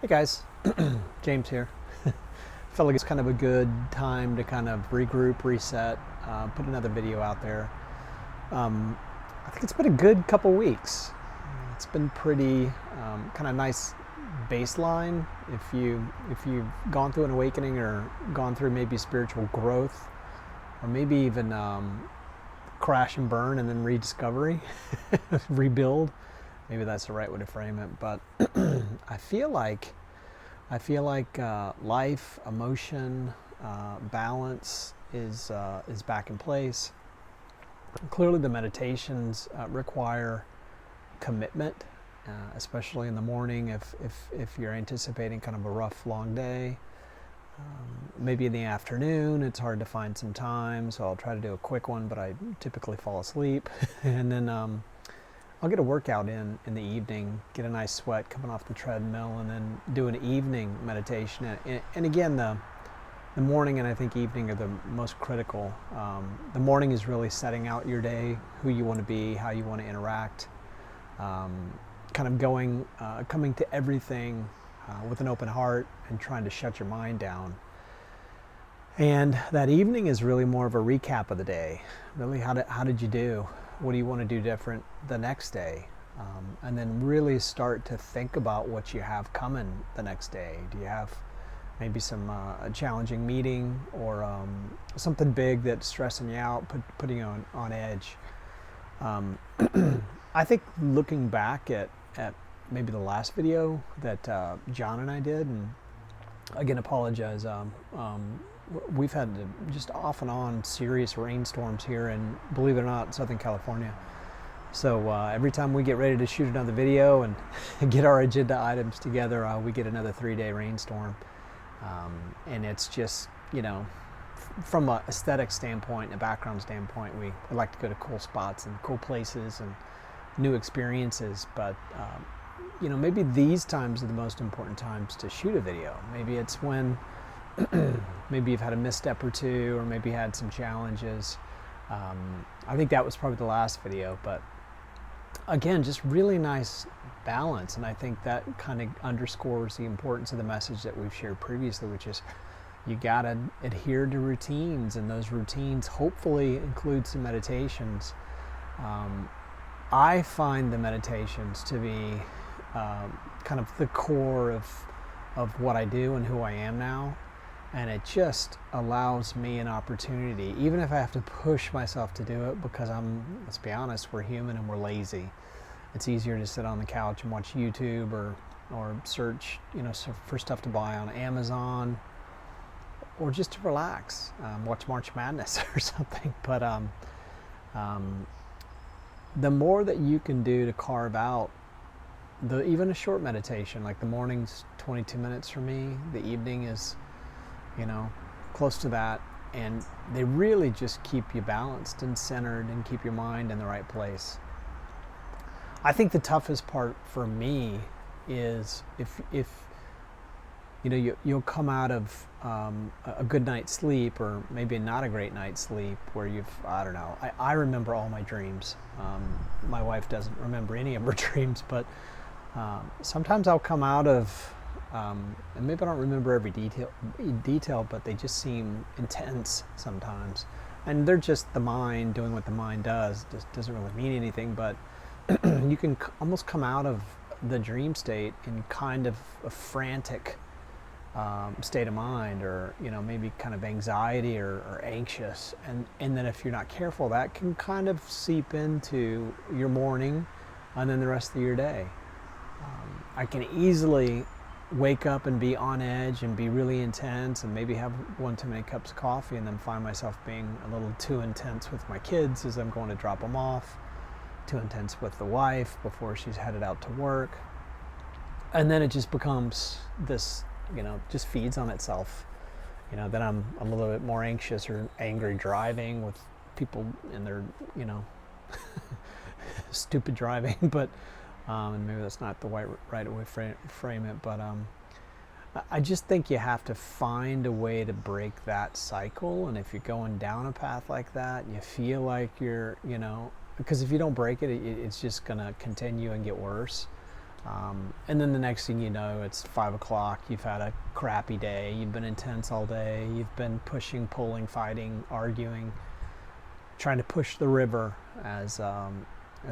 Hey guys, James here. Felt like it's kind of a good time to kind of regroup, reset, put another video out there. Um, I think it's been a good couple weeks. It's been pretty kind of nice baseline. If you've gone through an awakening or gone through maybe spiritual growth, or maybe even crash and burn and then rediscovery, rebuild. Maybe that's the right way to frame it. But I feel like life, emotion, balance is back in place. Clearly, the meditations require commitment, especially in the morning. If you're anticipating kind of a rough, long day, maybe in the afternoon, it's hard to find some time. So I'll try to do a quick one, but I typically fall asleep, and then I'll get a workout in the evening, get a nice sweat coming off the treadmill, and then do an evening meditation. And again, the morning and I think evening are the most critical. The morning is really setting out your day, who you want to be, how you want to interact, kind of coming to everything with an open heart and trying to shut your mind down. And that evening is really more of a recap of the day. Really, how did you do? What do you want to do different the next day? And then really start to think about what you have coming the next day. Do you have maybe some a challenging meeting or something big that's stressing you out, putting you on edge? I think looking back at maybe the last video that John and I did, and again, apologize. We've had just off and on serious rainstorms here in, believe it or not, Southern California. So every time we get ready to shoot another video and get our agenda items together, we get another 3-day rainstorm. And it's just, from an aesthetic standpoint, a background standpoint, we like to go to cool spots and cool places and new experiences. But, maybe these times are the most important times to shoot a video. Maybe it's when maybe you've had a misstep or two, or maybe had some challenges. I think that was probably the last video, but again, just really nice balance. And I think that kind of underscores the importance of the message that we've shared previously, which is you got to adhere to routines, and those routines hopefully include some meditations. I find the meditations to be kind of the core of what I do and who I am now. And it just allows me an opportunity, even if I have to push myself to do it, because let's be honest, we're human and we're lazy. It's easier to sit on the couch and watch YouTube or search, for stuff to buy on Amazon, or just to relax, watch March Madness or something. But the more that you can do to carve out even a short meditation, like the morning's 22 minutes for me, the evening is close to that, and they really just keep you balanced and centered and keep your mind in the right place. I think the toughest part for me is if you'll come out of a good night's sleep, or maybe not a great night's sleep, where I don't know, I remember all my dreams. My wife doesn't remember any of her dreams, but sometimes I'll come out of and maybe I don't remember every detail, but they just seem intense sometimes. And they're just the mind doing what the mind does. Just doesn't really mean anything, but you can almost come out of the dream state in kind of a frantic state of mind, or maybe kind of anxiety or anxious. And then if you're not careful, that can kind of seep into your morning and then the rest of your day. I can easily wake up and be on edge and be really intense, and maybe have one too many cups of coffee, and then find myself being a little too intense with my kids as I'm going to drop them off, too intense with the wife before she's headed out to work. And then it just becomes this, just feeds on itself. Then I'm a little bit more anxious or angry driving with people in their, stupid driving, but and maybe that's not the right way to frame it, but I just think you have to find a way to break that cycle. And if you're going down a path like that, you feel like you're, because if you don't break it, it's just going to continue and get worse. And then the next thing you know, it's 5 o'clock. You've had a crappy day. You've been intense all day. You've been pushing, pulling, fighting, arguing, trying to push the river, as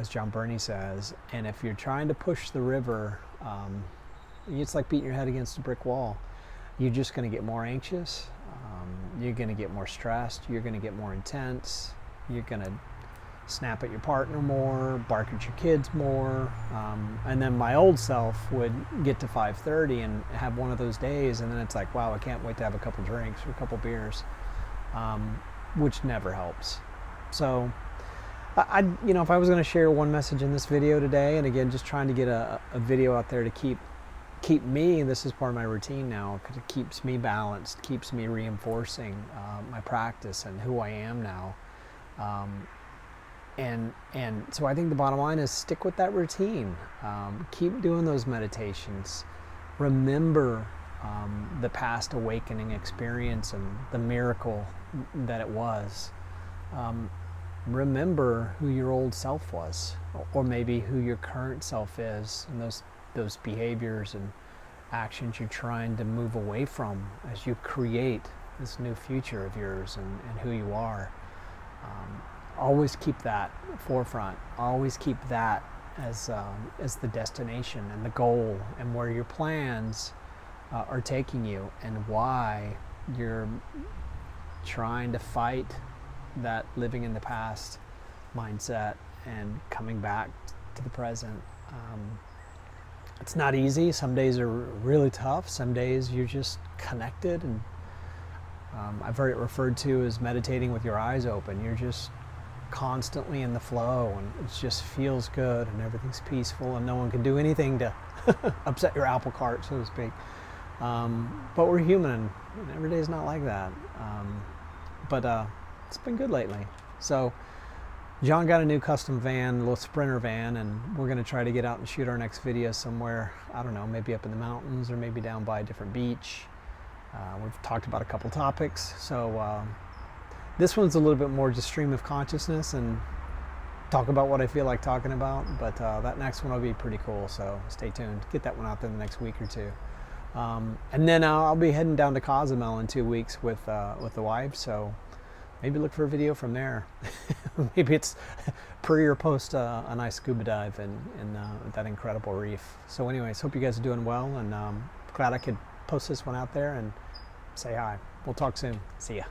John Burney says. And if you're trying to push the river, it's like beating your head against a brick wall. You're just going to get more anxious. You're going to get more stressed. You're going to get more intense. You're going to snap at your partner more, bark at your kids more. And then my old self would get to 5:30 and have one of those days, and then it's like, wow, I can't wait to have a couple drinks or a couple beers, which never helps. So if I was going to share one message in this video today, and again, just trying to get a video out there to keep me, this is part of my routine now, because it keeps me balanced, keeps me reinforcing my practice and who I am now. And so I think the bottom line is stick with that routine. Keep doing those meditations. Remember the past awakening experience and the miracle that it was. Remember who your old self was, or maybe who your current self is, and those behaviors and actions you're trying to move away from as you create this new future of yours and who you are. Always keep that forefront. Always keep that as the destination and the goal, and where your plans are taking you, and why you're trying to fight that living in the past mindset and coming back to the present. It's not easy. Some days are really tough. Some days you're just connected, and I've heard it referred to as meditating with your eyes open. You're just constantly in the flow, and it just feels good, and everything's peaceful, and no one can do anything to upset your apple cart, so to speak. But we're human, and every day is not like that. But it's been good lately. So John got a new custom van, a little Sprinter van, and we're going to try to get out and shoot our next video somewhere, I don't know, maybe up in the mountains or maybe down by a different beach. We've talked about a couple topics, so this one's a little bit more just stream of consciousness and talk about what I feel like talking about, but that next one will be pretty cool, so stay tuned. Get that one out there in the next week or two. And then I'll be heading down to Cozumel in 2 weeks with the wife, so maybe look for a video from there. Maybe it's pre or post a nice scuba dive in that incredible reef. So anyways, hope you guys are doing well, and glad I could post this one out there and say hi. We'll talk soon. See ya.